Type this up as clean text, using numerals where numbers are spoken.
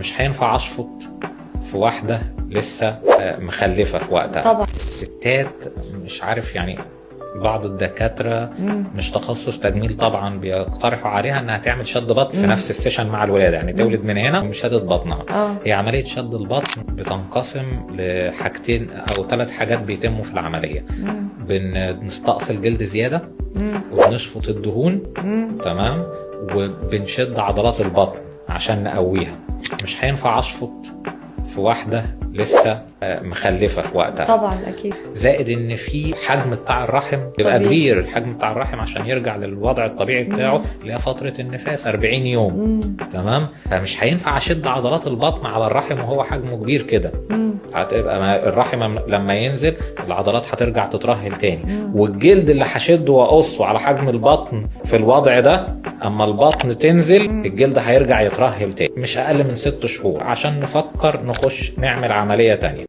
مش هينفع اشفط في واحدة لسه مخلفة في وقتها. طبعا الستات مش عارف يعني بعض الدكاترة مش تخصص تجميل طبعا بيقترحوا عليها انها تعمل شد بطن في نفس السيشن مع الولادة، يعني تولد من هنا ومشادة بطنها. هي عملية شد البطن بتنقسم لحاجتين او 3 حاجات بيتموا في العملية. بنستأصل جلد زيادة، وبنشفط الدهون، تمام، وبنشد عضلات البطن عشان نقويها. مش هينفع اشفط في واحدة لسه مخلفة في وقتها. طبعا اكيد. زائد ان في حجم بتاع الرحم بيبقى كبير، الحجم بتاع الرحم عشان يرجع للوضع الطبيعي بتاعه اللي هي فترة النفاس 40 يوم. تمام، فمش هينفع اشد عضلات البطن على الرحم وهو حجمه كبير كده. هتبقى الرحم لما ينزل العضلات هترجع تترهل تاني، والجلد اللي هشده واقصه على حجم البطن في الوضع ده اما البطن تنزل الجلد هيرجع يترهل تاني. مش اقل من 6 شهور عشان نفكر نخش نعمل عملية تانية.